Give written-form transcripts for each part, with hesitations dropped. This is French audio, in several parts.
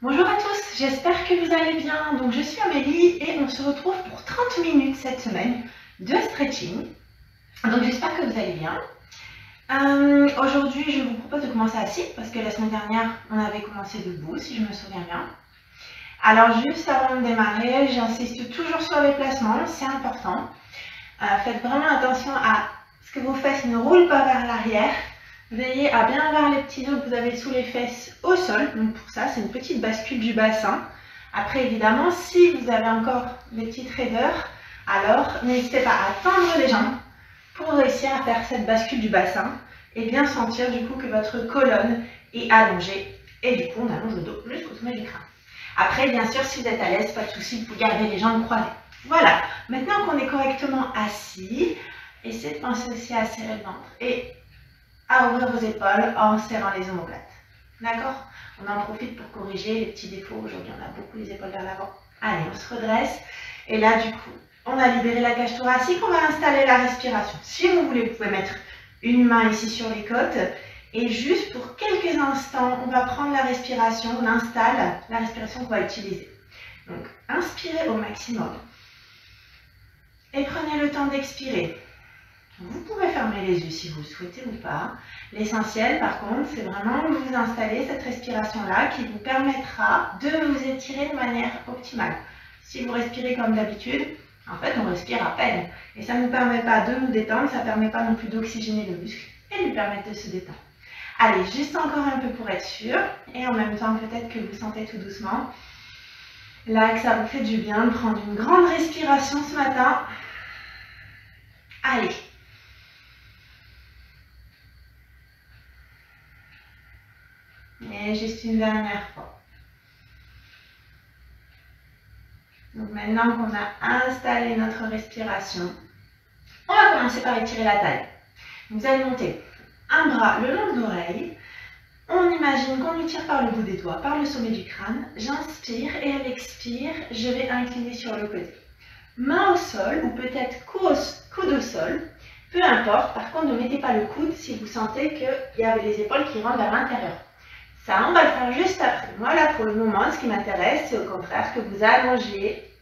Bonjour à tous, j'espère que vous allez bien. Donc je suis Amélie et on se retrouve pour 30 minutes cette semaine de stretching. Donc j'espère que vous allez bien. Aujourd'hui je vous propose de commencer assis parce que la semaine dernière on avait commencé debout si je me souviens bien. Alors juste avant de démarrer, j'insiste toujours sur les placements, c'est important. Faites vraiment attention à ce que vos fesses ne roulent pas vers l'arrière. Veillez à bien avoir les petits os que vous avez sous les fesses au sol. Donc pour ça, c'est une petite bascule du bassin. Après, évidemment, si vous avez encore des petites raideurs, alors n'hésitez pas à tendre les jambes pour réussir à faire cette bascule du bassin et bien sentir du coup que votre colonne est allongée. Et du coup, on allonge le dos jusqu'au sommet du crâne. Après, bien sûr, si vous êtes à l'aise, pas de souci, vous gardez les jambes croisées. Voilà. Maintenant qu'on est correctement assis, essayez de penser aussi à serrer le ventre et à ouvrir vos épaules en serrant les omoplates. D'accord? On en profite pour corriger les petits défauts. Aujourd'hui, on a beaucoup les épaules vers l'avant. Allez, on se redresse. Et là, du coup, on a libéré la cage thoracique. On va installer la respiration. Si vous voulez, vous pouvez mettre une main ici sur les côtes. Et juste pour quelques instants, on va prendre la respiration. On installe la respiration qu'on va utiliser. Donc, inspirez au maximum. Et prenez le temps d'expirer. Vous pouvez fermer les yeux si vous le souhaitez ou pas. L'essentiel, par contre, c'est vraiment de vous installer cette respiration-là qui vous permettra de vous étirer de manière optimale. Si vous respirez comme d'habitude, en fait, on respire à peine. Et ça ne nous permet pas de nous détendre, ça ne permet pas non plus d'oxygéner le muscle et lui permettre de se détendre. Allez, juste encore un peu pour être sûr. Et en même temps, peut-être que vous sentez tout doucement là que ça vous fait du bien de prendre une grande respiration ce matin. Allez. Et juste une dernière fois. Donc maintenant qu'on a installé notre respiration, on va commencer par étirer la taille. Vous allez monter un bras le long de l'oreille. On imagine qu'on lui tire par le bout des doigts, par le sommet du crâne. J'inspire et à l'expire, je vais incliner sur le côté. Main au sol ou peut-être coude au sol. Peu importe, par contre ne mettez pas le coude si vous sentez qu'il y a les épaules qui rentrent vers l'intérieur. Ça, on va le faire juste après. Moi, là, pour le moment, ce qui m'intéresse, c'est au contraire que vous allongiez,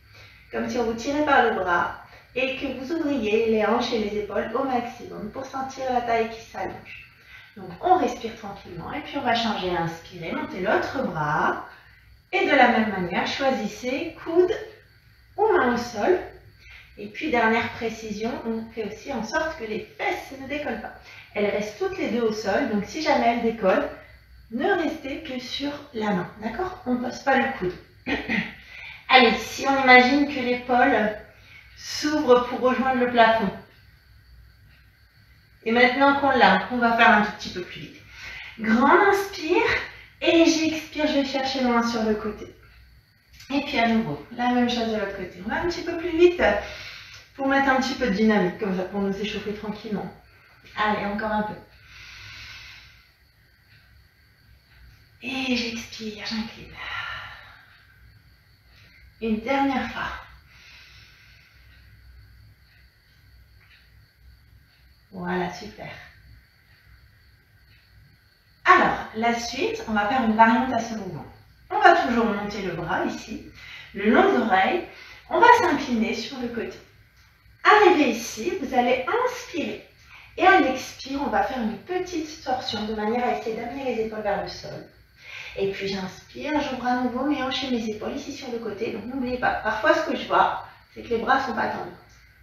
comme si on vous tirait par le bras, et que vous ouvriez les hanches et les épaules au maximum pour sentir la taille qui s'allonge. Donc, on respire tranquillement, et puis on va changer. Inspirez, montez l'autre bras, et de la même manière, choisissez coude ou main au sol. Et puis, dernière précision, on fait aussi en sorte que les fesses ne décollent pas. Elles restent toutes les deux au sol, donc si jamais elles décollent, ne restez que sur la main, d'accord? On ne pose pas le coude. Allez, si on imagine que l'épaule s'ouvre pour rejoindre le plafond. Et maintenant qu'on l'a, on va faire un tout petit peu plus vite. Grand inspire et j'expire, je vais chercher loin sur le côté. Et puis à nouveau, la même chose de l'autre côté. On va un petit peu plus vite pour mettre un petit peu de dynamique, comme ça, pour nous échauffer tranquillement. Allez, encore un peu. Et j'expire, j'incline. Une dernière fois. Voilà, super. Alors, la suite, on va faire une variante à ce mouvement. On va toujours monter le bras ici, le long de l'oreille. On va s'incliner sur le côté. Arrivé ici, vous allez inspirer. Et à l'expire, on va faire une petite torsion de manière à essayer d'amener les épaules vers le sol. Et puis j'inspire, j'ouvre à nouveau mes hanches et mes épaules ici sur le côté. Donc n'oubliez pas, parfois ce que je vois, c'est que les bras ne sont pas tendus.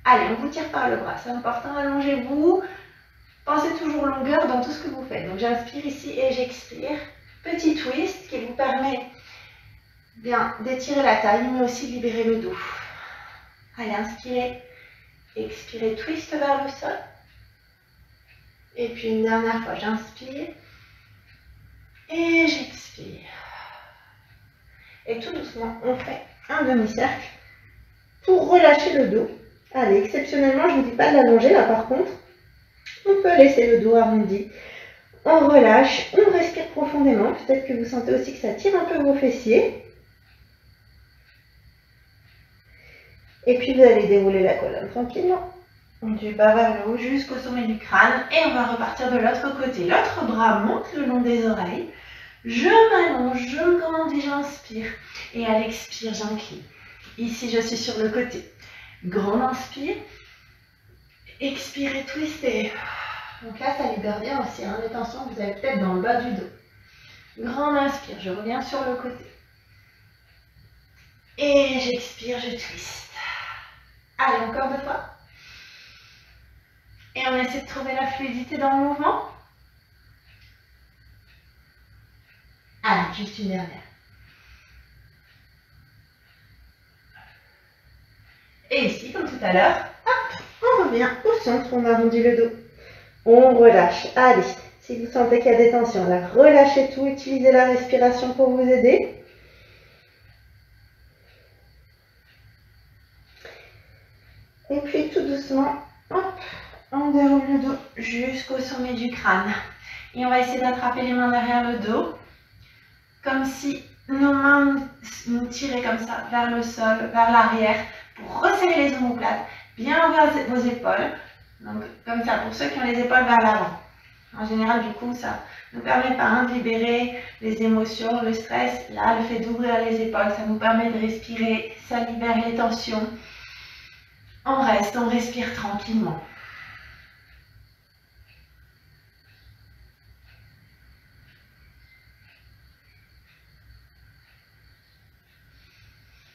Allez, on vous tire par le bras, c'est important, allongez-vous. Pensez toujours longueur dans tout ce que vous faites. Donc j'inspire ici et j'expire. Petit twist qui vous permet bien d'étirer la taille, mais aussi de libérer le dos. Allez, inspirez, expirez, twist vers le sol. Et puis une dernière fois, j'inspire. Et j'expire. Et tout doucement, on fait un demi-cercle pour relâcher le dos. Allez, exceptionnellement, je ne vous dis pas de l'allonger là par contre. On peut laisser le dos arrondi. On relâche, on respire profondément. Peut-être que vous sentez aussi que ça tire un peu vos fessiers. Et puis vous allez dérouler la colonne tranquillement. Du bas vers le haut jusqu'au sommet du crâne. Et on va repartir de l'autre côté. L'autre bras monte le long des oreilles. Je m'allonge, je me grandis, j'inspire. Et à l'expire, j'incline. Ici, je suis sur le côté. Grand inspire. Expirez, twistez. Donc là, ça libère bien aussi hein, les tensions que vous avez peut-être dans le bas du dos. Grand inspire, je reviens sur le côté. Et j'expire, je twiste. Allez, encore 2 fois. Et on essaie de trouver la fluidité dans le mouvement. Allez, juste une dernière. Et ici, comme tout à l'heure, hop, on revient au centre, on arrondit le dos. On relâche. Allez, si vous sentez qu'il y a des tensions, là, relâchez tout, utilisez la respiration pour vous aider. Et puis tout doucement, hop, on déroule le dos jusqu'au sommet du crâne. Et on va essayer d'attraper les mains derrière le dos, comme si nos mains nous tiraient comme ça, vers le sol, vers l'arrière, pour resserrer les omoplates, bien ouvrir vos épaules. Donc comme ça, pour ceux qui ont les épaules vers l'avant. En général, du coup, ça nous permet de libérer les émotions, le stress. Là, le fait d'ouvrir les épaules, ça nous permet de respirer, ça libère les tensions. On reste, on respire tranquillement.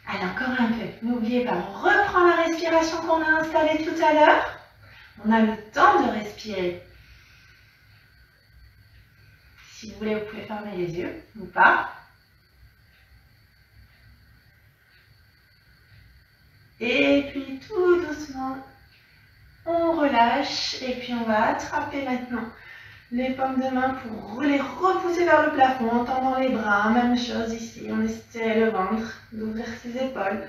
Allez, encore un peu. N'oubliez pas, on reprend la respiration qu'on a installée tout à l'heure. On a le temps de respirer. Si vous voulez, vous pouvez fermer les yeux ou pas. Et puis tout doucement, on relâche et puis on va attraper maintenant les paumes de main pour les repousser vers le plafond en tendant les bras. Même chose ici, on étire le ventre, d'ouvrir ses épaules.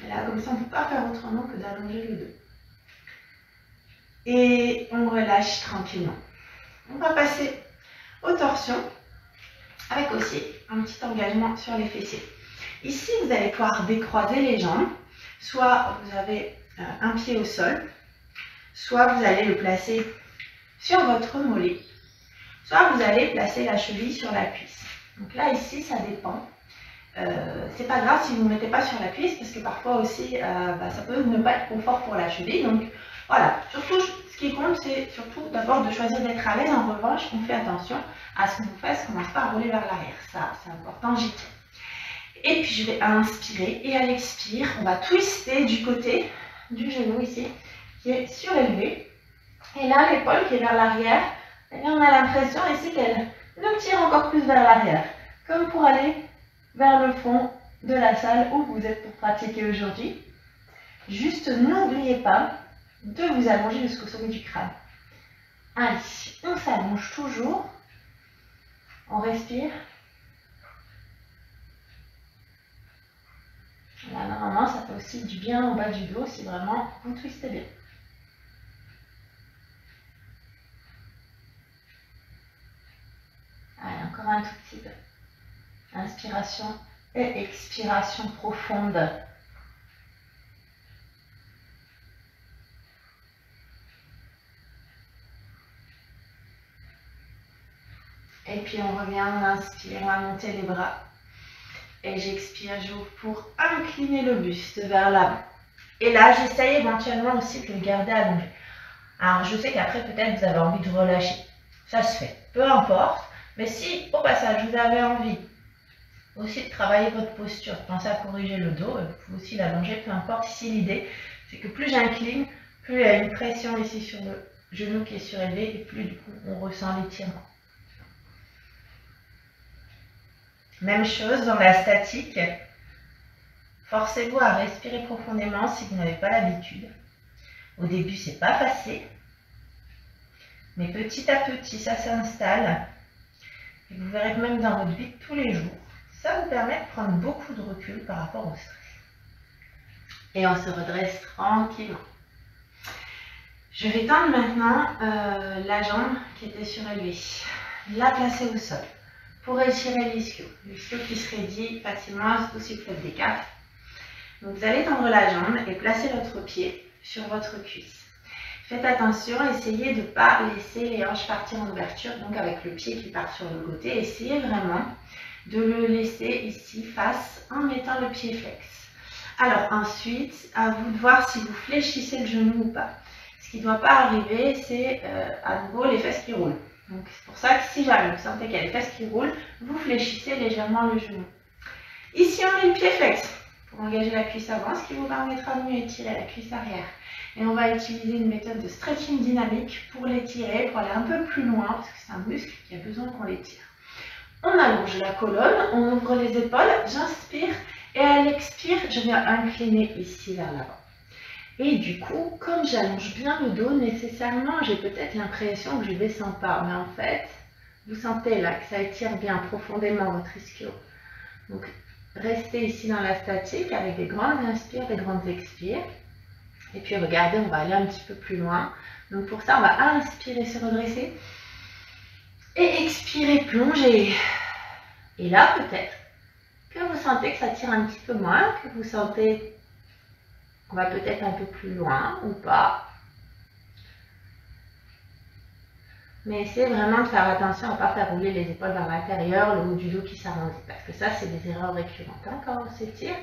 Et là, comme ça, on ne peut pas faire autrement que d'allonger le dos. Et on relâche tranquillement. On va passer aux torsions, avec aussi un petit engagement sur les fessiers. Ici, vous allez pouvoir décroiser les jambes. Soit vous avez un pied au sol, soit vous allez le placer sur votre mollet, soit vous allez placer la cheville sur la cuisse. Donc là, ici, ça dépend. C'est pas grave si vous ne mettez pas sur la cuisse, parce que parfois aussi, ça peut ne pas être confort pour la cheville. Donc voilà, surtout, ce qui compte, c'est surtout d'abord de choisir d'être à l'aise. En revanche, on fait attention à ce que nos fesses ne commencent pas à rouler vers l'arrière. Ça, c'est important, j'y tiens. Et puis je vais inspirer et à l'expire, on va twister du côté du genou ici, qui est surélevé. Et là, l'épaule qui est vers l'arrière, et on a l'impression ici qu'elle nous tire encore plus vers l'arrière, comme pour aller vers le fond de la salle où vous êtes pour pratiquer aujourd'hui. Juste n'oubliez pas de vous allonger jusqu'au sommet du crâne. Allez, on s'allonge toujours, on respire. Là, normalement, ça fait aussi du bien au bas du dos si vraiment vous twistez bien. Allez, encore un tout petit peu. Inspiration et expiration profonde. Et puis on revient, on inspire, on va monter les bras. Et j'expire, j'ouvre pour incliner le buste vers l'avant. Et là, j'essaye éventuellement aussi de le garder allongé. Alors, je sais qu'après, peut-être, vous avez envie de relâcher. Ça se fait, peu importe. Mais si, au passage, vous avez envie aussi de travailler votre posture, pensez à corriger le dos, vous pouvez aussi l'allonger, peu importe. Ici, l'idée, c'est que plus j'incline, plus il y a une pression ici sur le genou qui est surélevé, et plus, du coup, on ressent l'étirement. Même chose dans la statique. Forcez-vous à respirer profondément si vous n'avez pas l'habitude. Au début, c'est pas facile. Mais petit à petit, ça s'installe. Et vous verrez que même dans votre vie de tous les jours, ça vous permet de prendre beaucoup de recul par rapport au stress. Et on se redresse tranquillement. Je vais tendre maintenant la jambe qui était surélevée. La placer au sol. Pour étirer l'ischio qui se raidit facilement, surtout si vous faites des cafes. Donc vous allez tendre la jambe et placer votre pied sur votre cuisse. Faites attention, essayez de ne pas laisser les hanches partir en ouverture, donc avec le pied qui part sur le côté. Essayez vraiment de le laisser ici face en mettant le pied flex. Alors ensuite, à vous de voir si vous fléchissez le genou ou pas. Ce qui ne doit pas arriver, c'est à nouveau les fesses qui roulent. Donc c'est pour ça que si jamais vous sentez qu'il y a les fesses qui roulent, vous fléchissez légèrement le genou. Ici, on met le pied flex pour engager la cuisse avant, ce qui vous permettra de mieux étirer la cuisse arrière. Et on va utiliser une méthode de stretching dynamique pour l'étirer, pour aller un peu plus loin, parce que c'est un muscle qui a besoin qu'on l'étire. On allonge la colonne, on ouvre les épaules, j'inspire et à l'expire, je viens incliner ici vers l'avant. Et du coup, comme j'allonge bien le dos, nécessairement, j'ai peut-être l'impression que je ne descends pas. Mais en fait, vous sentez là que ça étire bien profondément votre ischio. Donc, restez ici dans la statique avec des grandes inspires, des grandes expires. Et puis regardez, on va aller un petit peu plus loin. Donc pour ça, on va inspirer, se redresser. Et expirer, plonger. Et là, peut-être que vous sentez que ça tire un petit peu moins, que vous sentez qu'on va peut-être un peu plus loin ou pas. Mais essayez vraiment de faire attention à ne pas faire rouler les épaules vers l'intérieur, le haut du dos qui s'arrondit. Parce que ça, c'est des erreurs récurrentes hein, quand on s'étire.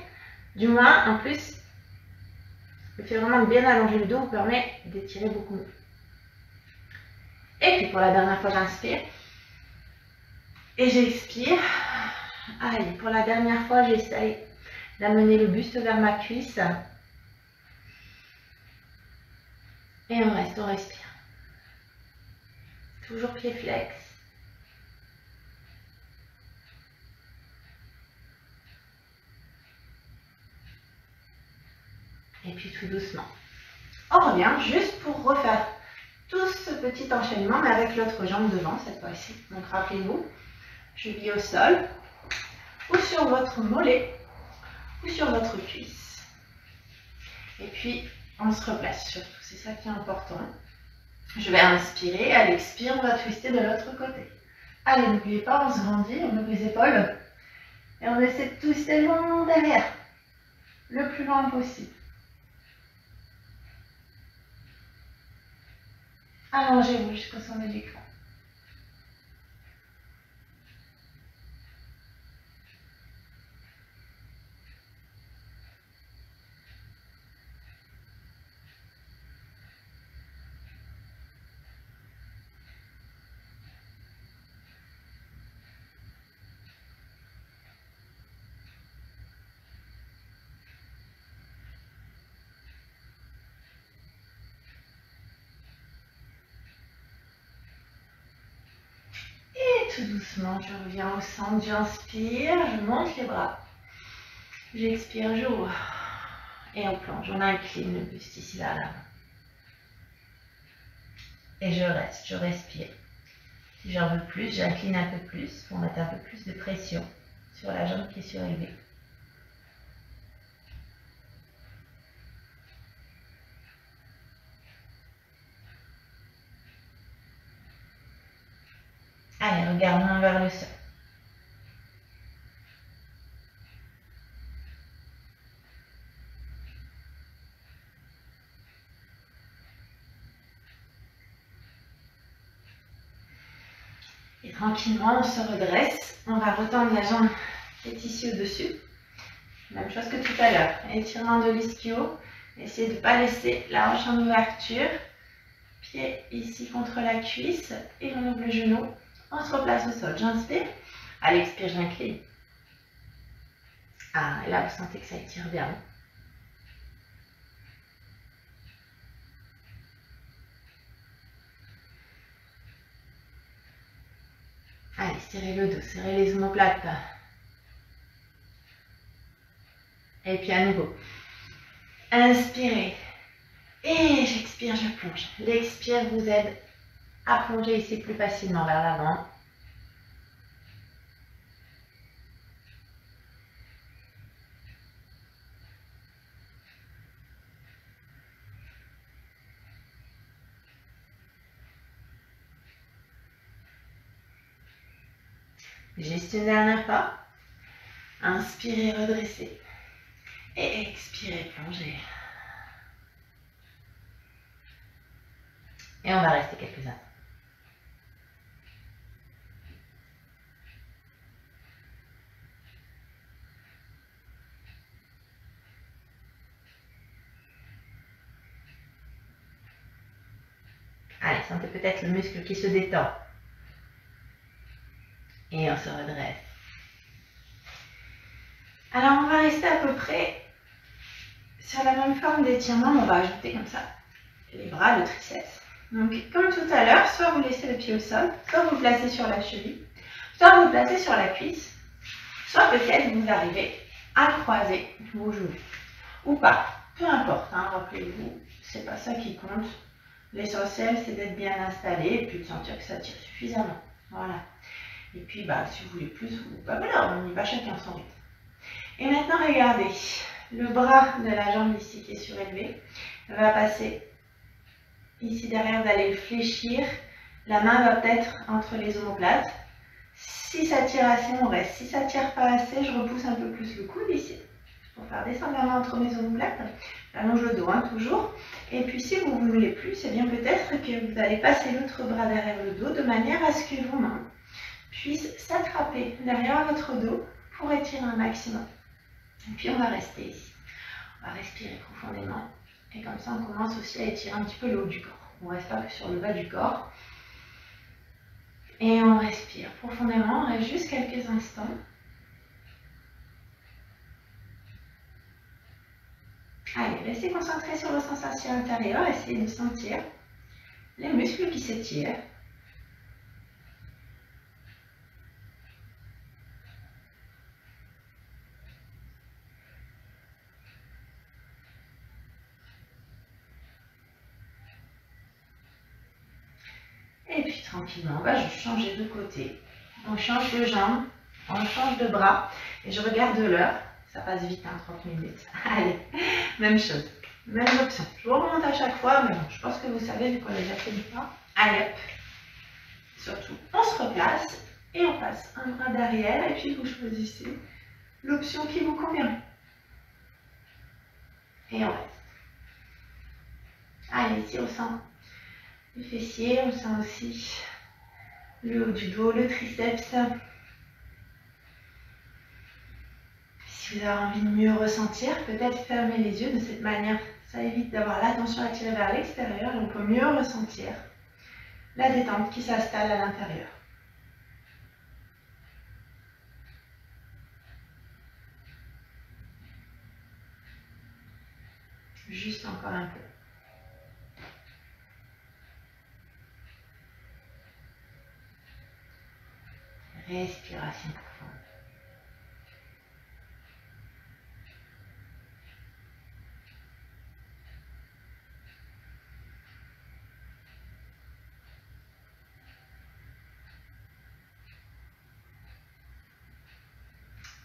Du moins, en plus, le fait vraiment de bien allonger le dos vous permet d'étirer beaucoup mieux. Et puis pour la dernière fois, j'inspire. Et j'expire. Allez, pour la dernière fois, j'essaye d'amener le buste vers ma cuisse. Et on reste, on respire. Toujours pied flex. Et puis tout doucement. On revient juste pour refaire tout ce petit enchaînement, mais avec l'autre jambe devant cette fois-ci. Donc rappelez-vous, cheville au sol, ou sur votre mollet, ou sur votre cuisse. Et puis, on se replace surtout, c'est ça qui est important. Je vais inspirer, à l'expire, on va twister de l'autre côté. Allez, n'oubliez pas, on se grandit, on ouvre les épaules, et on essaie de twister long derrière, le plus loin possible. Allongez-vous jusqu'au sommet du crâne. Tout doucement, je reviens au centre, j'inspire, je monte les bras. J'expire, j'ouvre. Et on plonge, on incline le buste ici vers l'avant. Et je reste, je respire. Si j'en veux plus, j'incline un peu plus pour mettre un peu plus de pression sur la jambe qui est surélevée. Allez, regard main vers le sol. Et tranquillement, on se redresse. On va retendre la jambe qui est ici au-dessus. Même chose que tout à l'heure. Étirement de l'ischio. Essayez de ne pas laisser la hanche en ouverture. Pied ici contre la cuisse. Et on ouvre le genou. On se replace au sol. J'inspire. À l'expire, j'incline. Ah, et là, vous sentez que ça étire bien. Allez, serrez le dos, serrez les omoplates. Et puis à nouveau. Inspirez. Et j'expire, je plonge. L'expire vous aide à plonger ici plus facilement vers l'avant. Juste une dernière fois. Inspirez, redressez. Et expirez, plongez. Et on va rester quelques instants. Allez, sentez peut-être le muscle qui se détend. Et on se redresse. Alors, on va rester à peu près sur la même forme d'étirement. On va ajouter comme ça les bras, le triceps. Donc, comme tout à l'heure, soit vous laissez le pied au sol, soit vous le placez sur la cheville, soit vous le placez sur la cuisse, soit peut-être vous arrivez à croiser vos genoux. Ou pas. Peu importe, hein, rappelez-vous, c'est pas ça qui compte. L'essentiel, c'est d'être bien installé et puis de sentir que ça tire suffisamment. Voilà. Et puis, si vous voulez plus, voilà, on y va chacun son rythme. Et maintenant, regardez, le bras de la jambe ici qui est surélevé va passer ici derrière, vous allez le fléchir. La main va peut-être entre les omoplates. Si ça tire assez, on reste. Si ça tire pas assez, je repousse un peu plus le coude ici pour faire descendre la main entre mes omoplates. J'allonge le dos, hein, toujours. Et puis si vous ne voulez plus, c'est bien peut-être que vous allez passer l'autre bras derrière le dos de manière à ce que vos mains puissent s'attraper derrière votre dos pour étirer un maximum. Et puis on va rester ici. On va respirer profondément. Et comme ça, on commence aussi à étirer un petit peu le haut du corps. On ne reste pas que sur le bas du corps. Et on respire profondément. On reste juste quelques instants. Allez, restez concentrés sur vos sensations intérieures. Essayez de sentir les muscles qui s'étirent. Et puis tranquillement, on va juste changer de côté. On change de jambe, on change de bras. Et je regarde l'heure. Ça passe vite, hein, 30 minutes. Allez, même chose, même option. Je vous remonte à chaque fois, mais bon, je pense que vous savez vu qu'on l'a déjà fait une fois. Allez, hop. Surtout, on se replace et on passe un bras derrière. Et puis vous choisissez l'option qui vous convient. Et on reste. Allez, ici on sent le fessier, on sent aussi le haut du dos, le triceps. Si vous avez envie de mieux ressentir, peut-être fermer les yeux de cette manière. Ça évite d'avoir l'attention attirée vers l'extérieur et on peut mieux ressentir la détente qui s'installe à l'intérieur. Juste encore un peu. Respiration profonde.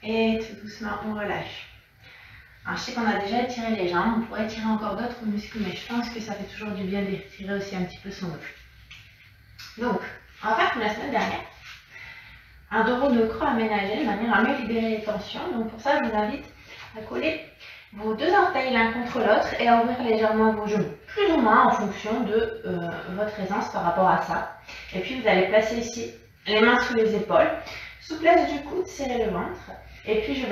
Et tout doucement, on relâche. Alors, je sais qu'on a déjà étiré les jambes, on pourrait étirer encore d'autres muscles, mais je pense que ça fait toujours du bien d'étirer aussi un petit peu son dos. Donc, on va faire comme la semaine dernière. Un dos de creux aménagé de manière à mieux libérer les tensions. Donc pour ça, je vous invite à coller vos deux orteils l'un contre l'autre et à ouvrir légèrement vos genoux. Plus ou moins en fonction de votre aisance par rapport à ça. Et puis vous allez placer ici les mains sous les épaules. Souplesse du coude, serrer le ventre. Et puis je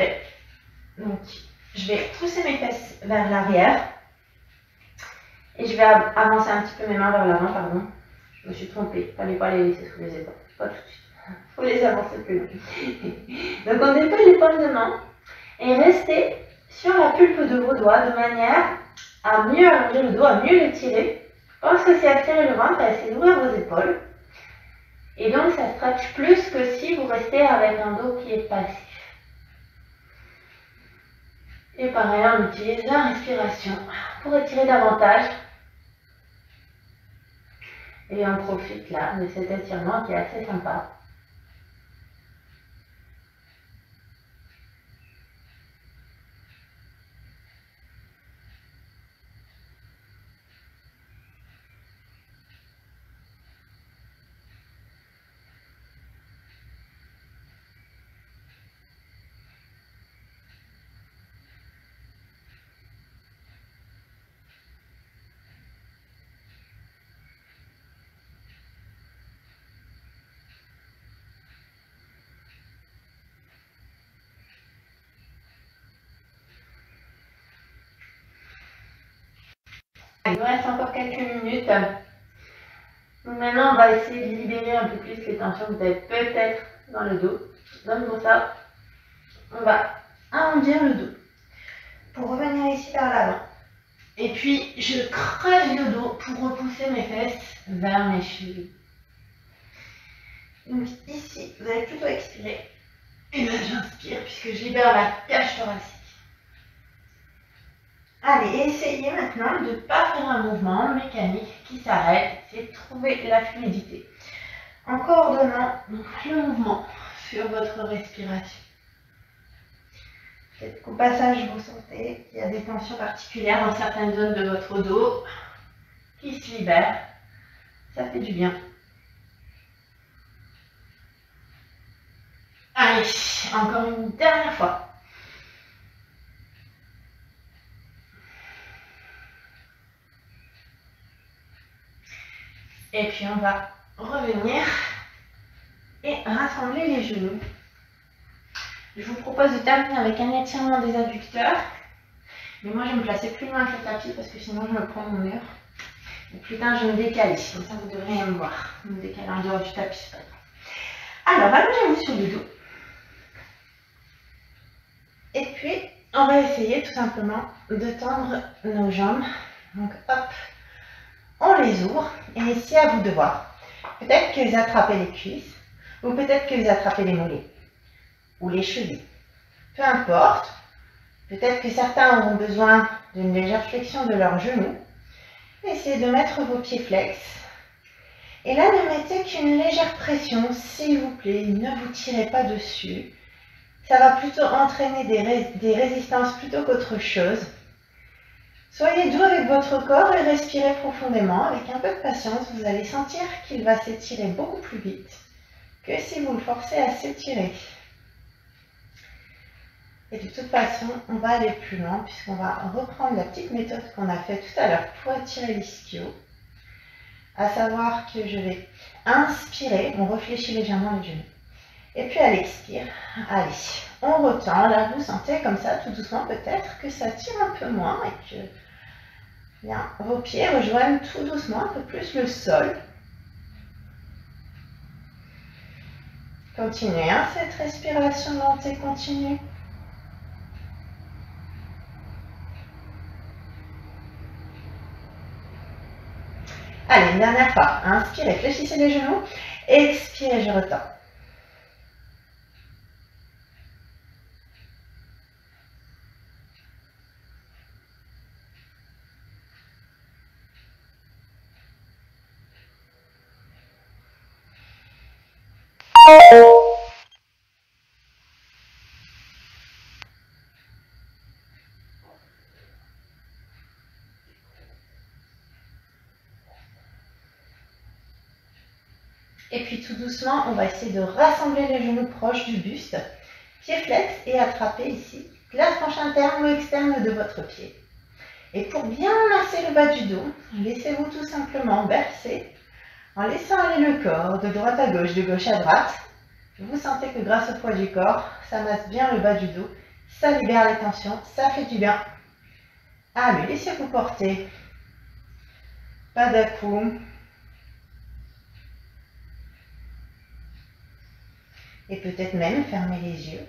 vais pousser mes fesses vers l'arrière. Et je vais avancer un petit peu mes mains vers l'avant, pardon. Je me suis trompée. Il ne fallait pas les laisser sous les épaules. Pas tout de suite. Il faut les avancer plus loin. Donc on déploie les paumes de main et restez sur la pulpe de vos doigts de manière à mieux allonger le dos, à mieux l'étirer. Pense aussi à tirer le ventre, à essayer d'ouvrir vos épaules. Et donc ça stretch plus que si vous restez avec un dos qui est passif. Et pareil, on utilise la respiration pour étirer davantage. Et on profite là de cet étirement qui est assez sympa. il nous reste encore quelques minutes. Donc maintenant, on va essayer de libérer un peu plus les tensions que vous avez peut-être dans le dos. Donc pour ça, on va arrondir le dos pour revenir ici vers l'avant. Et puis, je creuse le dos pour repousser mes fesses vers mes chevilles. Donc ici, vous allez plutôt expirer. Et là, j'inspire puisque je libère la cage thoracique. Allez, essayez maintenant de ne pas faire un mouvement mécanique qui s'arrête. Essayez de trouver la fluidité en coordonnant donc, le mouvement sur votre respiration. Peut-être qu'au passage, vous sentez qu'il y a des tensions particulières dans certaines zones de votre dos qui se libèrent. Ça fait du bien. Allez, encore une dernière fois. Et puis on va revenir et rassembler les genoux. Je vous propose de terminer avec un étirement des adducteurs. Mais moi je vais me placer plus loin que le tapis parce que sinon je me prends mon mur. Et plus tard je me décale ici, comme ça vous devriez me voir. Je me décale en dehors du tapis, c'est pas grave. Alors allongez-vous sur le dos. Et puis on va essayer tout simplement de tendre nos jambes. Donc hop. On les ouvre et c'est à vous de voir. Peut-être que vous attrapez les cuisses ou peut-être que vous attrapez les mollets ou les chevilles. Peu importe. Peut-être que certains auront besoin d'une légère flexion de leurs genoux. Essayez de mettre vos pieds flex. Et là, ne mettez qu'une légère pression, s'il vous plaît. Ne vous tirez pas dessus. Ça va plutôt entraîner des résistances plutôt qu'autre chose. Soyez doux avec votre corps et respirez profondément. Avec un peu de patience, vous allez sentir qu'il va s'étirer beaucoup plus vite que si vous le forcez à s'étirer. Et de toute façon, on va aller plus loin puisqu'on va reprendre la petite méthode qu'on a faite tout à l'heure pour étirer l'ischio. À savoir que je vais inspirer, on réfléchit légèrement les genoux. Et puis à l'expire, allez, on retend. Là, vous sentez comme ça, tout doucement peut-être, que ça tire un peu moins et que bien, vos pieds rejoignent tout doucement un peu plus le sol. Continuez hein, cette respiration lente et continue. Allez, une dernière fois. Inspirez, fléchissez les genoux. Expirez, je retends. Et puis tout doucement, on va essayer de rassembler les genoux proches du buste, pied flex et attraper ici la tranche interne ou externe de votre pied. Et pour bien masser le bas du dos, laissez-vous tout simplement bercer en laissant aller le corps de droite à gauche, de gauche à droite. Vous sentez que grâce au poids du corps, ça masse bien le bas du dos, ça libère les tensions, ça fait du bien. Allez, laissez-vous porter. Pas d'à-coups. Et peut-être même fermer les yeux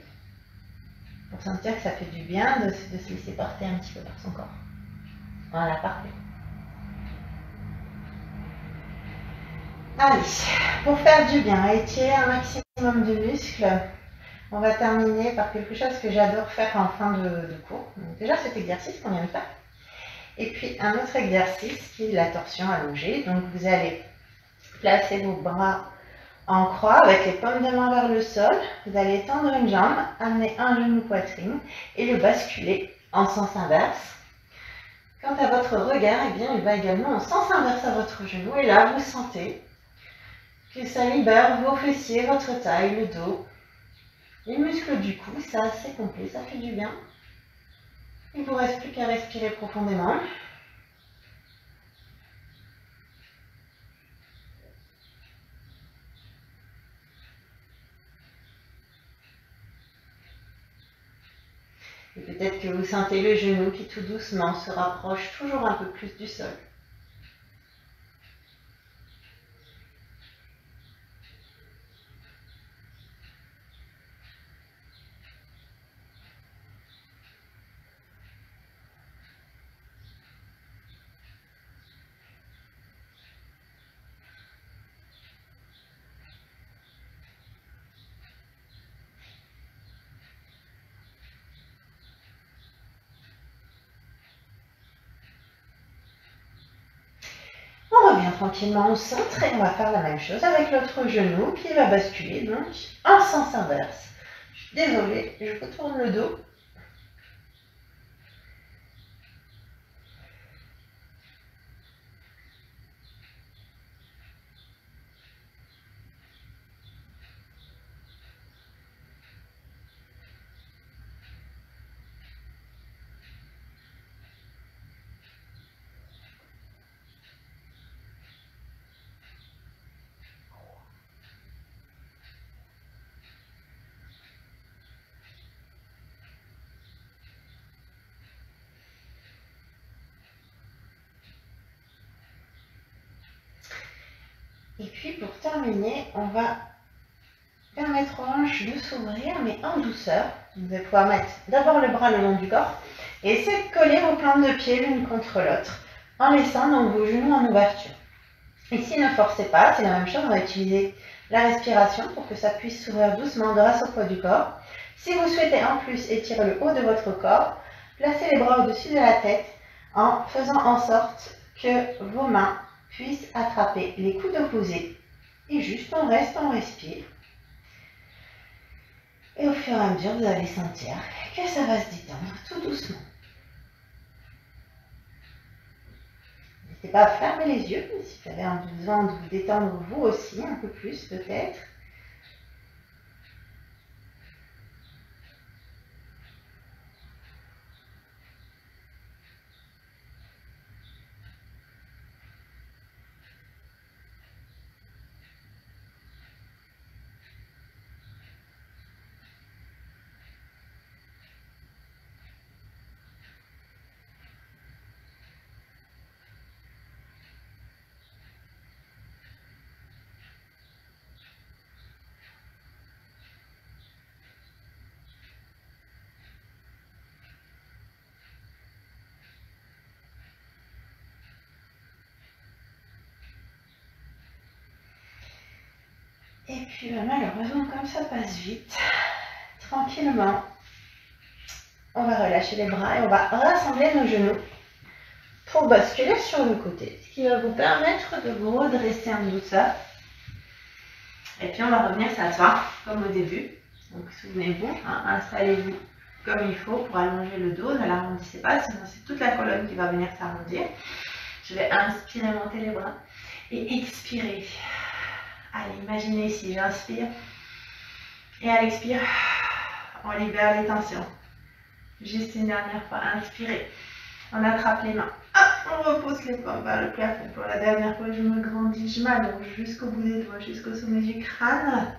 pour sentir que ça fait du bien de se laisser porter un petit peu par son corps. Voilà, parfait. Allez, pour faire du bien, étirer un maximum de muscles, on va terminer par quelque chose que j'adore faire en fin de cours. Donc déjà cet exercice qu'on vient de faire. Et puis un autre exercice qui est la torsion allongée. Donc vous allez placer vos bras en croix avec les paumes de main vers le sol. Vous allez tendre une jambe, amener un genou poitrine et le basculer en sens inverse. Quant à votre regard, eh bien, il va également en sens inverse à votre genou. Et là, vous sentez que ça libère vos fessiers, votre taille, le dos. Les muscles du cou, c'est assez complet, ça fait du bien. Il ne vous reste plus qu'à respirer profondément. Et peut-être que vous sentez le genou qui tout doucement se rapproche toujours un peu plus du sol. tranquillement au centre et on va faire la même chose avec l'autre genou qui va basculer donc en sens inverse. Je suis désolée, je retourne le dos. Et puis pour terminer, on va permettre aux hanches de s'ouvrir, mais en douceur. Vous allez pouvoir mettre d'abord le bras le long du corps et essayer de coller vos plantes de pied l'une contre l'autre en laissant donc vos genoux en ouverture. Ici, ne forcez pas, c'est la même chose, on va utiliser la respiration pour que ça puisse s'ouvrir doucement grâce au poids du corps. Si vous souhaitez en plus étirer le haut de votre corps, placez les bras au-dessus de la tête en faisant en sorte que vos mains puissent attraper les coudes opposés. Et juste on reste, on respire. Et au fur et à mesure, vous allez sentir que ça va se détendre tout doucement. N'hésitez pas à fermer les yeux si vous avez besoin de vous détendre vous aussi, un peu plus peut-être. Et puis malheureusement, comme ça passe vite, tranquillement, on va relâcher les bras et on va rassembler nos genoux pour basculer sur le côté, ce qui va vous permettre de vous redresser en douceur. Et puis on va revenir s'asseoir comme au début. Donc souvenez-vous, installez-vous comme il faut pour allonger le dos, ne l'arrondissez pas, sinon c'est toute la colonne qui va venir s'arrondir. Je vais inspirer, monter les bras et expirer. Allez, imaginez ici, j'inspire et à l'expire, on libère les tensions. Juste une dernière fois, inspirez, on attrape les mains, on repousse les pommes vers le plafond. Pour la dernière fois, je me grandis, je m'allonge jusqu'au bout des doigts, jusqu'au sommet du crâne.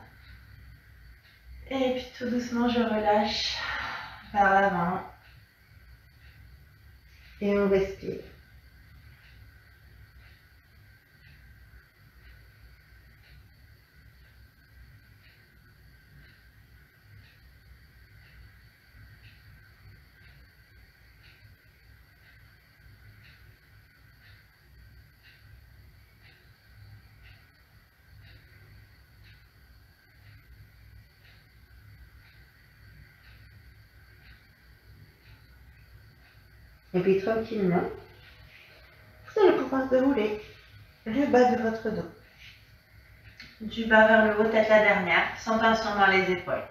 Et puis tout doucement, je relâche vers l'avant et on respire. Et puis tranquillement, vous allez pouvoir dérouler le bas de votre dos. Du bas vers le haut, tête la dernière, sans tension dans les épaules.